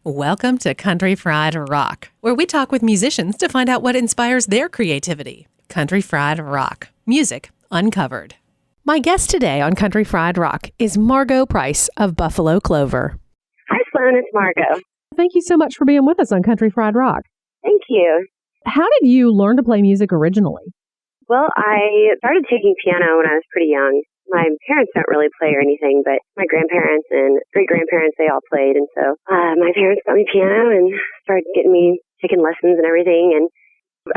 Welcome to Country Fried Rock, where we talk with musicians to find out what inspires their creativity. Country Fried Rock, music uncovered. My guest today on Country Fried Rock is Margo Price of Buffalo Clover. Hi, Sloane. It's Margo. Thank you so much for being with us on Country Fried Rock. Thank you. How did you learn to play music originally? Well, I started taking piano when I was pretty young. My parents don't really play or anything, but my grandparents and great-grandparents, they all played. And so my parents got me piano and started getting me taking lessons and everything. And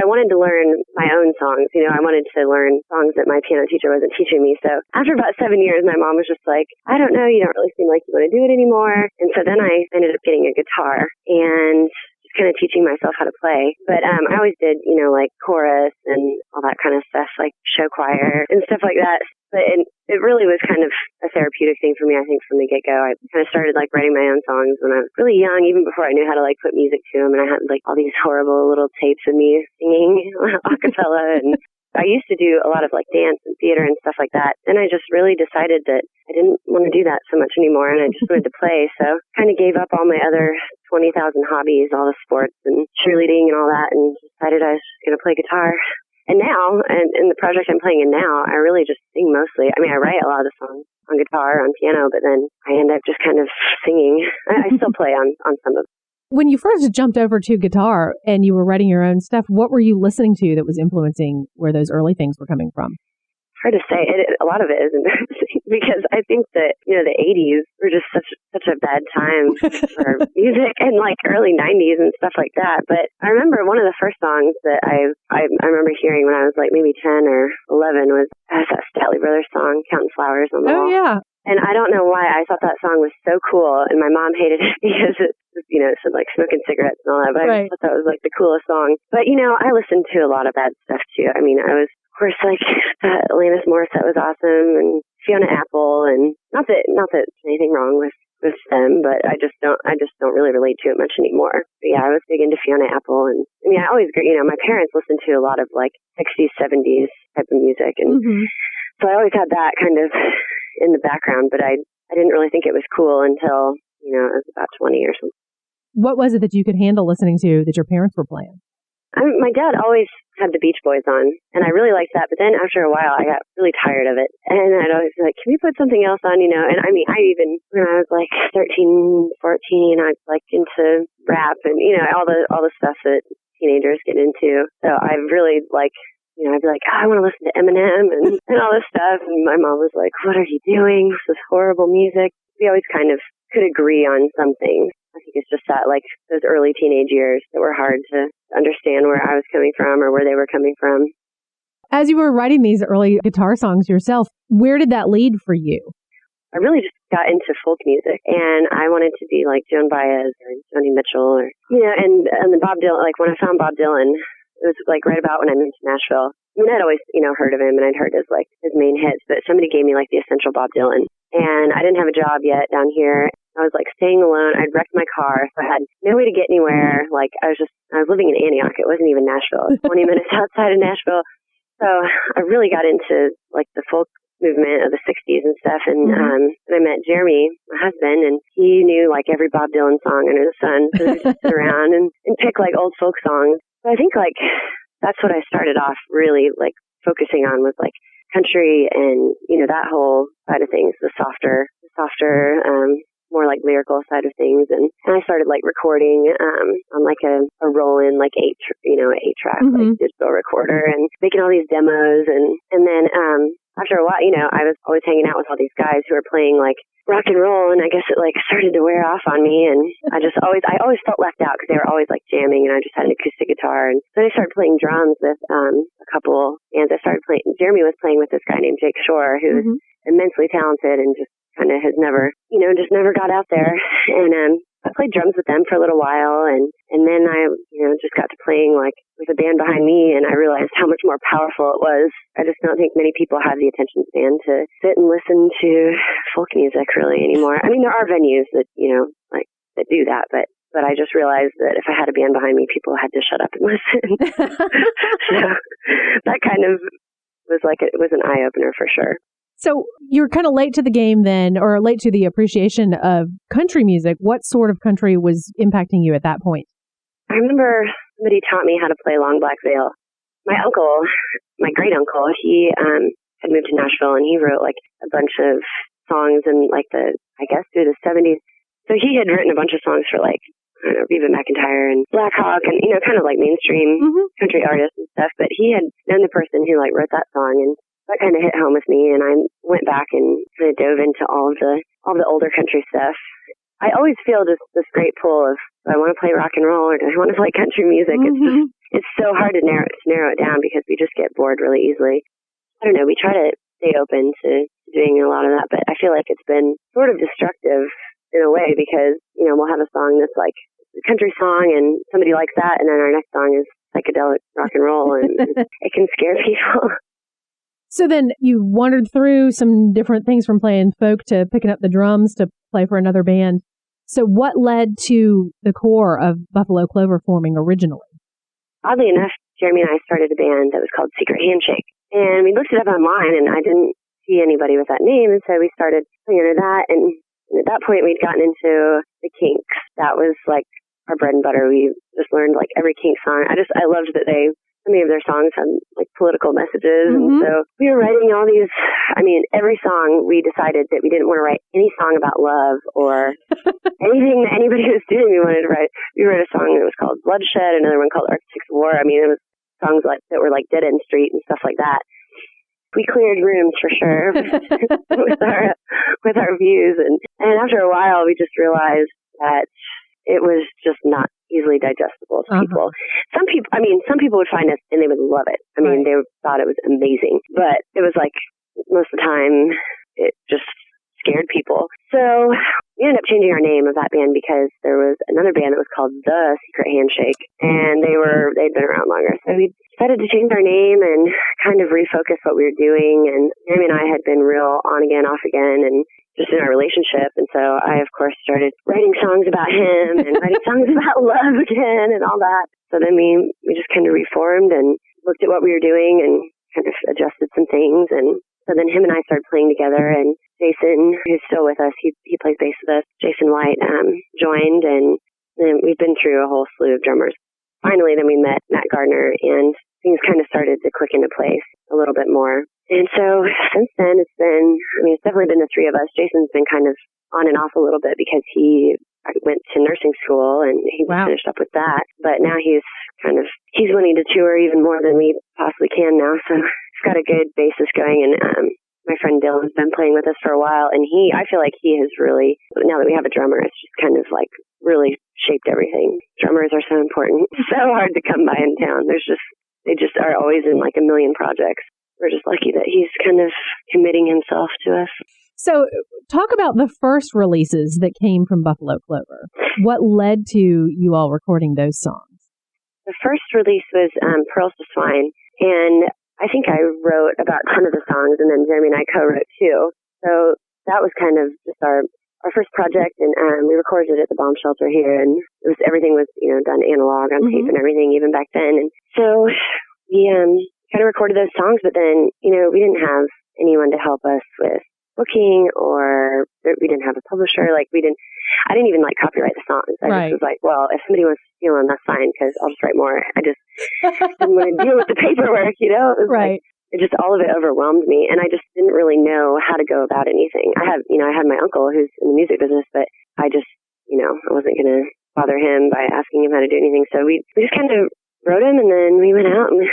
I wanted to learn my own songs. You know, I wanted to learn songs that my piano teacher wasn't teaching me. So after about 7 years, my mom was just like, I don't know, you don't really seem like you want to do it anymore. And so then I ended up getting a guitar and just kind of teaching myself how to play. But I always did, you know, like chorus and all that kind of stuff, like show choir and stuff like that. But it really was kind of a therapeutic thing for me, I think, from the get-go. I kind of started, like, writing my own songs when I was really young, even before I knew how to, like, put music to them. And I had, like, all these horrible little tapes of me singing a cappella. And I used to do a lot of, like, dance and theater and stuff like that. Then I just really decided that I didn't want to do that so much anymore, and I just wanted to play. So kind of gave up all my other 20,000 hobbies, all the sports and cheerleading and all that, and decided I was going to play guitar. And now, and in the project I'm playing in now, I really just sing mostly. I mean, I write a lot of the songs on guitar, on piano, but then I end up just kind of singing. I still play on some of them. When you first jumped over to guitar and you were writing your own stuff, what were you listening to that was influencing where those early things were coming from? Hard to say. A lot of it is embarrassing because I think that, you know, the 80s were just such a bad time for music, and like early 90s and stuff like that. But I remember one of the first songs that I remember hearing when I was like maybe 10 or 11 was that Statler Brothers song, Counting Flowers on the Wall. Oh, yeah. And I don't know why I thought that song was so cool, and my mom hated it because it, you know, it said like smoking cigarettes and all that, but I thought that was like the coolest song. But, you know, I listened to a lot of bad stuff too. I mean, I was, of course, like Alanis Morissette was awesome, and Fiona Apple, and not that there's anything wrong with them, but I just don't really relate to it much anymore. But yeah, I was big into Fiona Apple, and I mean, I always, you know, my parents listened to a lot of like 60s, 70s type of music, and so I always had that kind of in the background, but I didn't really think it was cool until, you know, I was about 20 or something. What was it that you could handle listening to that your parents were playing? My dad always had the Beach Boys on, and I really liked that. But then after a while, I got really tired of it. And I'd always be like, can we put something else on, you know? And I mean, when I was like 13, 14, I was like into rap and, you know, all the stuff that teenagers get into. So I really like, you know, I'd be like, oh, I want to listen to Eminem and all this stuff. And my mom was like, what are you doing? This is horrible music. We always kind of could agree on something. I think it's just that, like, those early teenage years that were hard to understand where I was coming from or where they were coming from. As you were writing these early guitar songs yourself, where did that lead for you? I really just got into folk music, and I wanted to be like Joan Baez or Joni Mitchell, or, you know, and the Bob Dylan. Like, when I found Bob Dylan, it was like right about when I moved to Nashville. I mean, I'd always, you know, heard of him, and I'd heard his main hits, but somebody gave me like the essential Bob Dylan, and I didn't have a job yet down here. I was like staying alone. I'd wrecked my car, so I had no way to get anywhere. Like, I was living in Antioch. It wasn't even Nashville. It was 20 minutes outside of Nashville. So I really got into like the folk movement of the 60s and stuff. And I met Jeremy, my husband, and he knew like every Bob Dylan song under the sun. So we just sit around and pick like old folk songs. So I think like that's what I started off really like focusing on, was like country and, you know, that whole side of things, the softer, more like lyrical side of things. And I started like recording on like a Roland, like 8-track like digital recorder, and making all these demos. And then after a while, you know, I was always hanging out with all these guys who were playing like rock and roll, and I guess it like started to wear off on me, and I always felt left out because they were always like jamming, and I just had an acoustic guitar. And then I started playing drums with a couple bands. Jeremy was playing with this guy named Jake Shore, who's immensely talented and just kind of has never got out there. And I played drums with them for a little while, and then I, you know, just got to playing like with a band behind me, and I realized how much more powerful it was. I just don't think many people have the attention span to sit and listen to folk music really anymore. I mean, there are venues that, you know, like that do that, but I just realized that if I had a band behind me, people had to shut up and listen. So that kind of was like, it was an eye opener for sure. So you're kind of late to the game then, or late to the appreciation of country music. What sort of country was impacting you at that point? I remember somebody taught me how to play Long Black Veil. My uncle, my great uncle, he had moved to Nashville, and he wrote like a bunch of songs in like through the 70s. So he had written a bunch of songs for like, I don't know, Reba McEntire and Black Hawk and, kind of like mainstream country artists and stuff. But he had known the person who like wrote that song, and that kind of hit home with me. And I went back and kind of dove into all the older country stuff. I always feel this great pull of, do I want to play rock and roll or do I want to play country music? It's so hard to narrow it down because we just get bored really easily. I don't know. We try to stay open to doing a lot of that, but I feel like it's been sort of destructive in a way because, we'll have a song that's like a country song and somebody likes that, and then our next song is psychedelic rock and roll, and it can scare people. So then you wandered through some different things from playing folk to picking up the drums to play for another band. So what led to the core of Buffalo Clover forming originally? Oddly enough, Jeremy and I started a band that was called Secret Handshake. And we looked it up online, and I didn't see anybody with that name, and so we started playing under that. And at that point, we'd gotten into the Kinks. That was like our bread and butter. We just learned like every Kink song. I loved that so many of their songs had like political messages. And so we were writing all these, every song we decided that we didn't want to write any song about love or anything that anybody was doing we wanted to write. We wrote a song that was called Bloodshed, another one called Arctic War. It was songs like that were like Dead End Street and stuff like that. We cleared rooms for sure with our views. And after a while, we just realized that it was just not easily digestible to people. Some people would find us and they would love it. They thought it was amazing, but it was like most of the time it just scared people. So we ended up changing our name of that band because there was another band that was called The Secret Handshake, and they'd been around longer. So we decided to change our name and kind of refocus what we were doing. And Jeremy and I had been real on again, off again, and just in our relationship. And so I, of course, started writing songs about him and writing songs about love again and all that. So then we just kind of reformed and looked at what we were doing and kind of adjusted some things. And so then him and I started playing together, and Jason, who's still with us, he plays bass with us, Jason White, joined, and then we've been through a whole slew of drummers. Finally, then we met Matt Gardner, and things kind of started to click into place a little bit more. And so since then, it's definitely been the three of us. Jason's been kind of on and off a little bit because he went to nursing school and he finished up with that. But now he's wanting to tour even more than we possibly can now. So he's got a good basis going. And my friend Dylan's been playing with us for a while. And I feel like he has really, now that we have a drummer, it's just kind of like really shaped everything. Drummers are so important. It's so hard to come by in town. They just are always in like a million projects. We're just lucky that he's kind of committing himself to us. So talk about the first releases that came from Buffalo Clover. What led to you all recording those songs? The first release was Pearls to Swine. And I think I wrote about 10 of the songs, and then Jeremy and I co-wrote 2. So that was kind of just our first project, and we recorded it at the bomb shelter here, and everything was done analog on tape and everything, even back then. And so we kind of recorded those songs, but then we didn't have anyone to help us with booking, or we didn't have a publisher. I didn't even copyright the songs. I just was like, well, if somebody wants to steal them, that's fine, because I'll just write more. I just didn't want to deal with the paperwork, It was it just, all of it overwhelmed me, and I just didn't really know how to go about anything. I had my uncle who's in the music business, but I just, I wasn't going to bother him by asking him how to do anything. So we just kind of wrote him, and then we went out, and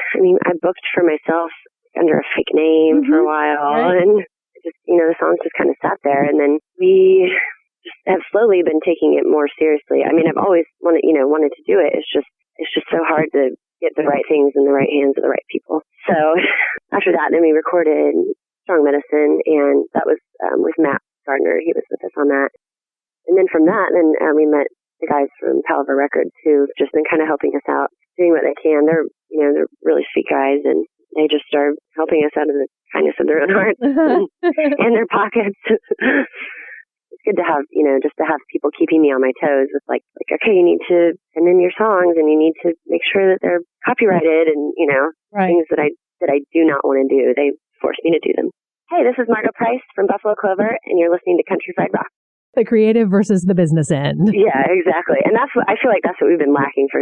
I booked for myself under a fake name for a while, and just, the songs just kind of sat there, and then we just have slowly been taking it more seriously. I've always wanted to do it. It's just so hard to get the right things in the right hands of the right people. So after that, then we recorded Strong Medicine, and that was with Matt Gardner. He was with us on that. And then from that, we met the guys from Palaver Records, who've just been kind of helping us out, doing what they can. They're really sweet guys, and they just are helping us out of the kindness of their own hearts and their pockets. It's good to have, just to have people keeping me on my toes with like, okay, you need to send in your songs, and you need to make sure that they're copyrighted, and, things that I do not want to do. They force me to do them. Hey, this is Margo Price from Buffalo Clover, and you're listening to Country Fried Rock. The creative versus the business end. Yeah, exactly. And I feel like that's what we've been lacking for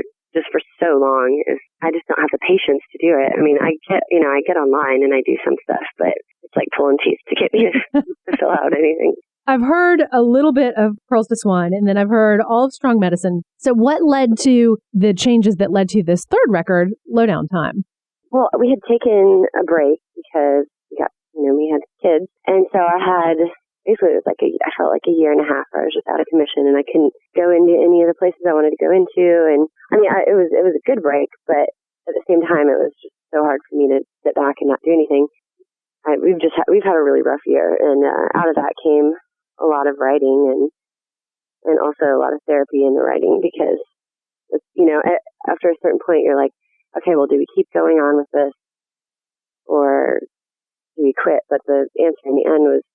so long, is I just don't have the patience to do it. I mean, I get online and I do some stuff, but it's like pulling teeth to get me to fill out anything. I've heard a little bit of Pearls to Swan, and then I've heard all of Strong Medicine. So what led to the changes that led to this third record, Lowdown Time? Well, we had taken a break because we had kids. And so I had, basically it was I felt like a year and a half where I was just out of commission and I couldn't go into any of the places I wanted to go into. And I mean, it was a good break, but at the same time, it was just so hard for me to sit back and not do anything. We've had a really rough year, and out of that came a lot of writing and also a lot of therapy in the writing, because after a certain point you're like, okay, well, do we keep going on with this or do we quit? But the answer in the end was,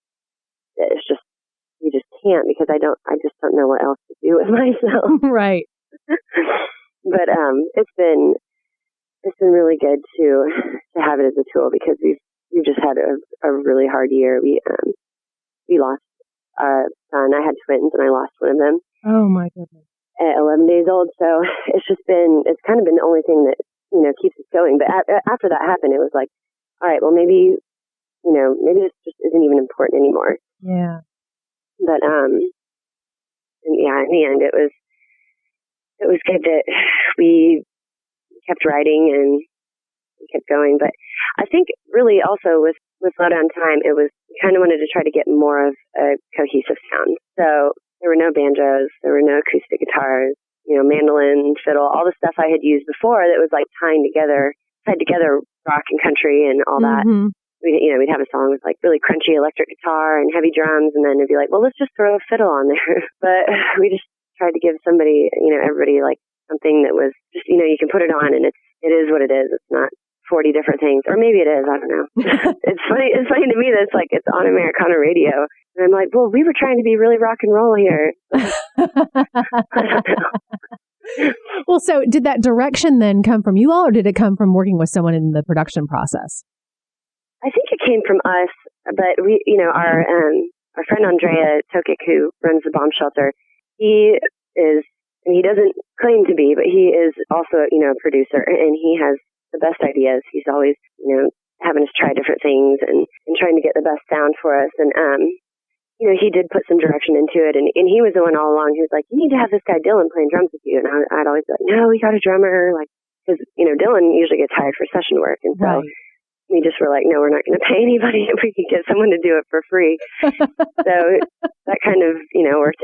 we just can't, because I just don't know what else to do with myself. Right. But it's been really good to have it as a tool, because we've just had a really hard year. We lost our son. I had twins, and I lost one of them. Oh my goodness! At 11 days old. So it's kind of been the only thing that keeps us going. But after that happened, it was like, all right, well, maybe this just isn't even important anymore. Yeah. But in the end, it was good that we kept writing and we kept going. But I think really also with Lowdown Time, it was kind of wanted to try to get more of a cohesive sound. So there were no banjos, there were no acoustic guitars, mandolin, fiddle, all the stuff I had used before that was like tied together rock and country and all that. Mm-hmm. We'd have a song with like really crunchy electric guitar and heavy drums, and then it'd be like, well, let's just throw a fiddle on there. But we just tried to give everybody like something that was just, you can put it on and it is what it is. It's not 40 different things, or maybe it is. I don't know. It's funny to me that it's on Americana radio, and I'm like, well, we were trying to be really rock and roll here. I don't know. Well, so did that direction then come from you all, or did it come from working with someone in the production process? I think it came from us, but we, our friend Andrea Tokic, who runs the bomb shelter, he doesn't claim to be, but he is also, a producer, and he has the best ideas. He's always, having us try different things and trying to get the best sound for us. And, he did put some direction into it, and he was the one all along who was like, you need to have this guy Dylan playing drums with you. And I'd always be like, no, we got a drummer, because, Dylan usually gets hired for session work. And so we just were like, no, we're not going to pay anybody if we can get someone to do it for free. So that kind of,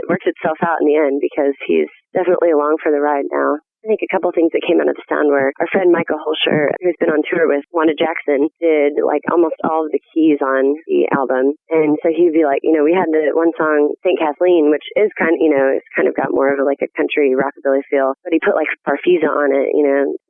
worked itself out in the end, because he's definitely along for the ride now. I think a couple of things that came out of the sound were our friend Michael Holscher, who's been on tour with Wanda Jackson, did like almost all of the keys on the album. And so he'd be like, we had the one song, St. Kathleen, which is kind of, it's kind of got more of a country rockabilly feel, but he put like Farfisa on it,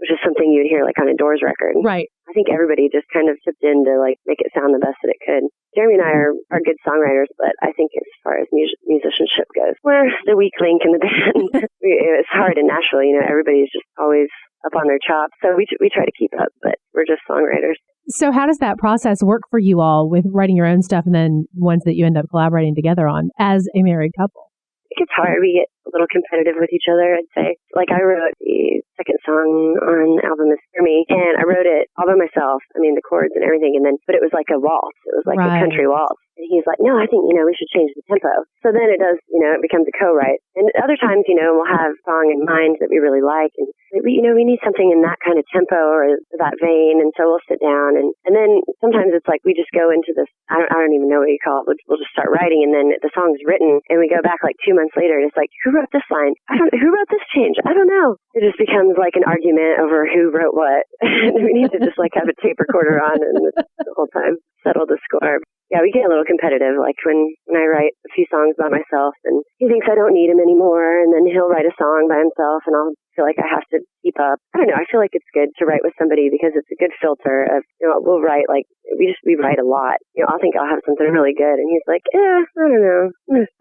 which is something you'd hear like on a Doors record. Right. I think everybody just kind of chipped in to make it sound the best that it could. Jeremy and I are good songwriters, but I think as far as musicianship goes, we're the weak link in the band. It's hard in Nashville, everybody's just always up on their chops. So we try to keep up, but we're just songwriters. So how does that process work for you all with writing your own stuff and then ones that you end up collaborating together on as a married couple? It gets hard. We get a little competitive with each other, I'd say. I wrote the second song on the album is For Me, and I wrote it all by myself. I mean, the chords and everything, but it was like a waltz. It was like a country waltz. And he's like, no, I think, we should change the tempo. So then it does, it becomes a co-write. And other times, we'll have a song in mind that we really like, and we need something in that kind of tempo or that vein. And so we'll sit down, and then sometimes it's like we just go into this, I don't even know what you call it. We'll just start writing, and then the song's written, and we go back 2 months later, and it's like, who wrote this line? Who wrote this change? I don't know. It just becomes like an argument over who wrote what. And we need to just have a tape recorder on and the whole time settle the score. Yeah, we get a little competitive, when I write a few songs by myself and he thinks I don't need him anymore, and then he'll write a song by himself and I'll feel like I have to keep up. I don't know, I feel like it's good to write with somebody because it's a good filter of, we'll write we write a lot. I'll think I'll have something really good and he's like, I don't know.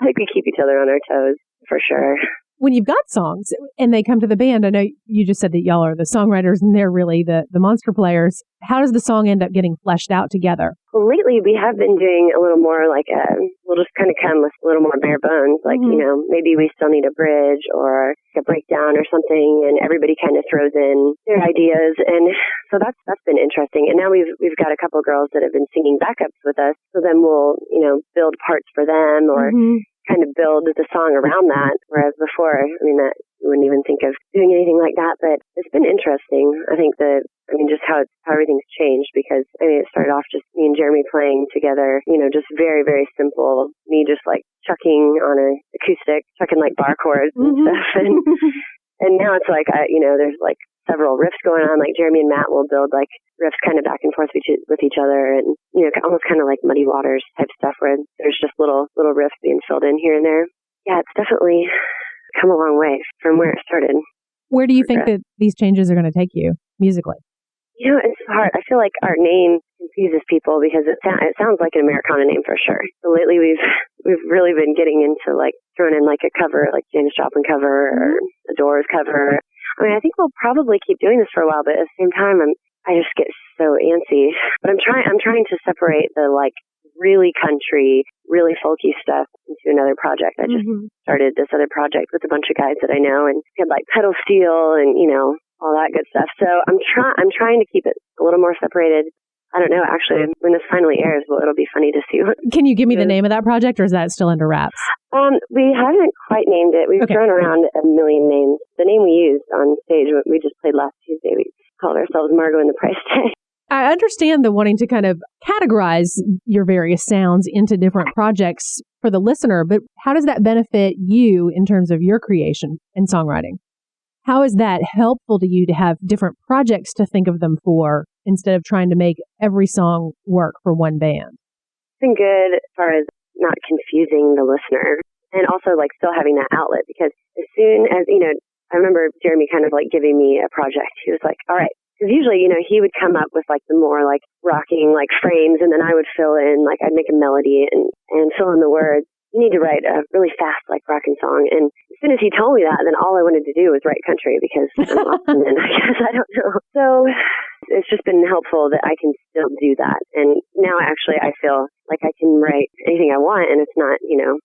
I think we keep each other on our toes for sure. When you've got songs and they come to the band, I know you just said that y'all are the songwriters and they're really the monster players. How does the song end up getting fleshed out together? Well, lately we have been doing a little more like we'll just kind of come with a little more bare bones. Like, maybe we still need a bridge or a breakdown or something, and everybody kind of throws in their ideas. And so that's been interesting. And now we've got a couple of girls that have been singing backups with us. So then we'll, build parts for them or kind of build the song around that. Whereas before, that you wouldn't even think of doing anything like that. But it's been interesting. I think just how everything's changed, because it started off just me and Jeremy playing together, just very, very simple. Me just like chucking on an acoustic, chucking like bar chords and stuff. And now it's like, there's like several riffs going on. Like Jeremy and Matt will build like riffs kind of back and forth with each other, and almost kind of like Muddy Waters type stuff where there's just little riffs being filled in here and there. Yeah, it's definitely come a long way from where it started. Where do you think that these changes are going to take you musically? It's hard. I feel like our name confuses people because it sounds like an Americana name for sure. So lately we've really been getting into like throwing in like a cover, like Janis Joplin cover or a Doors cover. I think we'll probably keep doing this for a while, but at the same time, I just get so antsy. But I'm trying to separate the like really country, really folky stuff into another project. I just started this other project with a bunch of guys that I know, and we had like pedal steel and all that good stuff. So I'm trying to keep it a little more separated. I don't know, actually, when this finally airs, it'll be funny to see. Can you give me the name of that project, or is that still under wraps? We haven't quite named it. We've thrown around a million names. The name we used on stage, we just played last Tuesday, we called ourselves Margo and the Price Tag. I understand the wanting to kind of categorize your various sounds into different projects for the listener, but how does that benefit you in terms of your creation and songwriting? How is that helpful to you to have different projects to think of them for instead of trying to make every song work for one band? It's been good as far as not confusing the listener, and also like still having that outlet, because as soon as, I remember Jeremy kind of like giving me a project. He was like, all right, because usually, he would come up with like the more like rocking like frames, and then I would fill in, like I'd make a melody and fill in the words. You need to write a really fast, like, rockin' song. And as soon as he told me that, then all I wanted to do was write country, because I'm Austin, and I guess I don't know. So it's just been helpful that I can still do that. And now actually I feel like I can write anything I want, and it's not,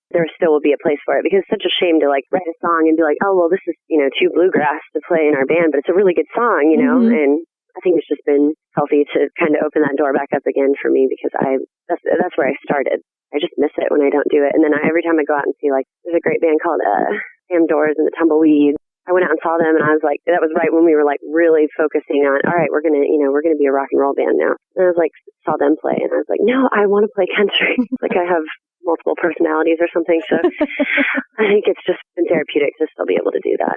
there still will be a place for it, because it's such a shame to like write a song and be like, oh, well, this is, too bluegrass to play in our band, but it's a really good song, and I think it's just been healthy to kind of open that door back up again for me, because that's where I started. I just miss it when I don't do it. And then every time I go out and see, like, there's a great band called Sam Doors and the Tumbleweeds. I went out and saw them, and I was like, that was right when we were like really focusing on, all right, we're gonna be a rock and roll band now. And I was like, saw them play, and I was like, no, I want to play country. Like I have multiple personalities or something. So I think it's just been therapeutic to still be able to do that.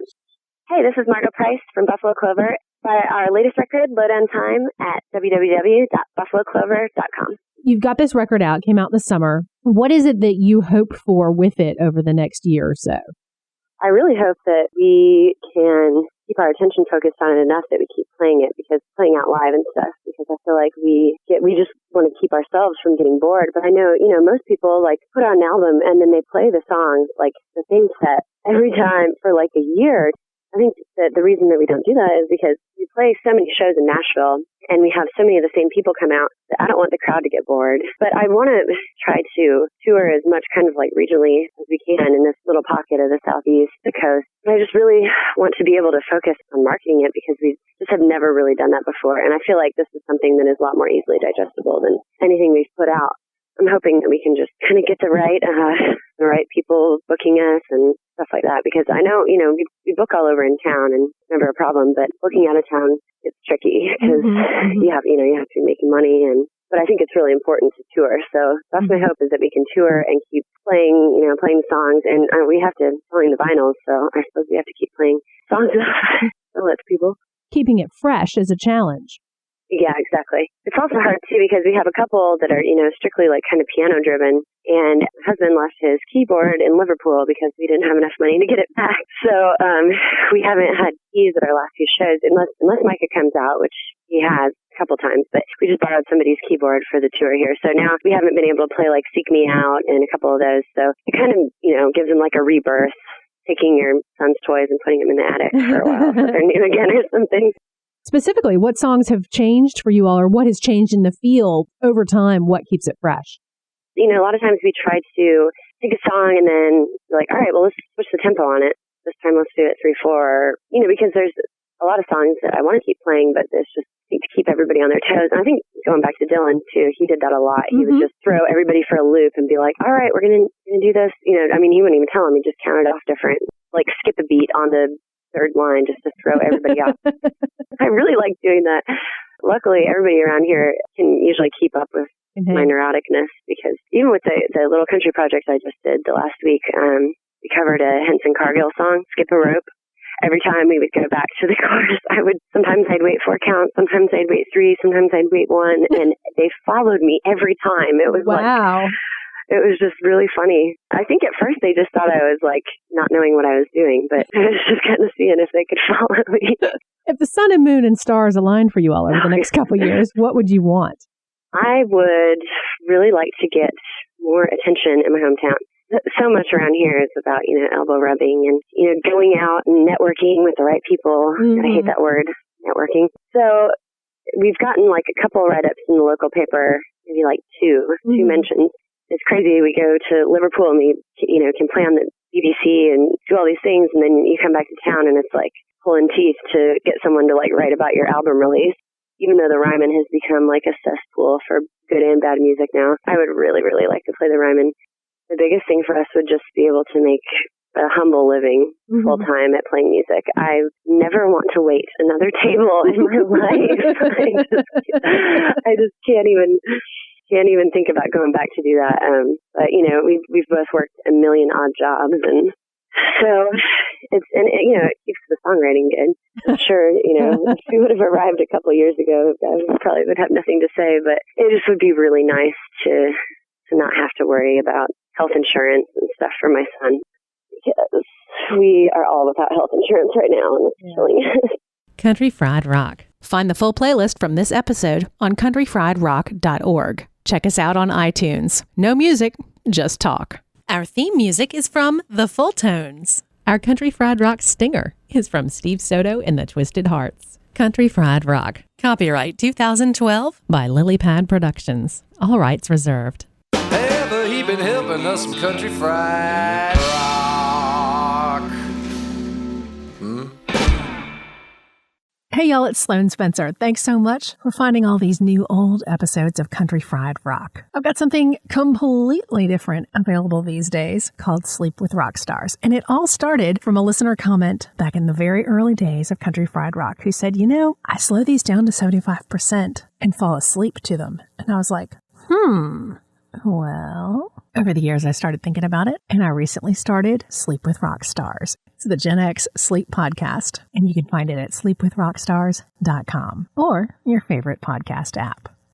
Hey, this is Margo Price from Buffalo Clover. Buy our latest record, Lowdown Time, at www.buffaloclover.com. You've got this record out, came out this summer. What is it that you hope for with it over the next year or so? I really hope that we can keep our attention focused on it enough that we keep playing it, because playing out live and stuff, because I feel like we just want to keep ourselves from getting bored. But I know, most people like put out an album and then they play the songs, like the same set every time for like a year. I think that the reason that we don't do that is because we play so many shows in Nashville, and we have so many of the same people come out that I don't want the crowd to get bored. But I want to try to tour as much kind of like regionally as we can in this little pocket of the Southeast, the coast. And I just really want to be able to focus on marketing it, because we just have never really done that before. And I feel like this is something that is a lot more easily digestible than anything we've put out. I'm hoping that we can just kind of get the right people booking us and stuff like that, because I know, we book all over in town and it's never a problem, but booking out of town, it's tricky, because you have to be making money, but I think it's really important to tour. So that's my hope, is that we can tour and keep playing songs, and we have to selling the vinyls, so I suppose we have to keep playing songs that lets people. Keeping it fresh is a challenge. Yeah, exactly. It's also hard, too, because we have a couple that are, strictly like kind of piano driven. And my husband left his keyboard in Liverpool because we didn't have enough money to get it back. So we haven't had keys at our last few shows, unless Micah comes out, which he has a couple times. But we just borrowed somebody's keyboard for the tour here. So now we haven't been able to play like Seek Me Out and a couple of those. So it kind of, gives them like a rebirth taking your son's toys and putting them in the attic for a while so they're new again or something. Specifically, what songs have changed for you all, or what has changed in the feel over time? What keeps it fresh? You know, a lot of times we try to take a song and then be like, all right, well, let's switch the tempo on it. This time let's do it 3/4, you know, because there's a lot of songs that I want to keep playing, but it's just to keep everybody on their toes. And I think going back to Dylan too, he did that a lot. He would just throw everybody for a loop and be like, all right, we're going to do this. You know, I mean, he wouldn't even tell them. He just counted off different, like skip a beat on the third line just to throw everybody off. I really like doing that. Luckily, everybody around here can usually keep up with my neuroticness, because even with the little country project I just did the last week, we covered a Henson Cargill song, Skip a Rope. Every time we would go back to the chorus, sometimes I'd wait 4 counts, sometimes I'd wait 3, sometimes I'd wait 1, and they followed me every time. It was it was just really funny. I think at first they just thought I was like not knowing what I was doing, but I was just kind of seeing if they could follow me. If the sun and moon and stars align for you all over the next couple of years, what would you want? I would really like to get more attention in my hometown. So much around here is about, you know, elbow rubbing and, you know, going out and networking with the right people. I hate that word, networking. So we've gotten like a couple write-ups in the local paper, maybe like two mentions. It's crazy. We go to Liverpool and we, you know, can play on the BBC and do all these things, and then you come back to town and it's like pulling teeth to get someone to like write about your album release. Even though the Ryman has become like a cesspool for good and bad music now, I would really, really like to play the Ryman. The biggest thing for us would just be able to make a humble living full time at playing music. I never want to wait another table in my life. I just can't even think about going back to do that. But you know, we've both worked a million odd jobs, and so you know, it keeps the songwriting good. I'm sure, you know, if we would have arrived a couple of years ago, I probably would have nothing to say. But it just would be really nice to not have to worry about health insurance and stuff for my son, because we are all without health insurance right now, and it's killing us. Country Fried Rock. Find the full playlist from this episode on countryfriedrock.org. Check us out on iTunes. No music, just talk. Our theme music is from The Full Tones. Our Country Fried Rock stinger is from Steve Soto and the Twisted Hearts. Country Fried Rock. Copyright 2012 by Lily Pad Productions. All rights reserved. Ever he been helping us some country fried rock. Hey y'all, it's Sloane Spencer. Thanks so much for finding all these new old episodes of Country Fried Rock. I've got something completely different available these days called Sleep with Rock Stars. And it all started from a listener comment back in the very early days of Country Fried Rock who said, you know, I slow these down to 75% and fall asleep to them. And I was like, well, over the years I started thinking about it, and I recently started Sleep with Rock Stars. It's the Gen X sleep podcast, and you can find it at sleepwithrockstars.com or your favorite podcast app.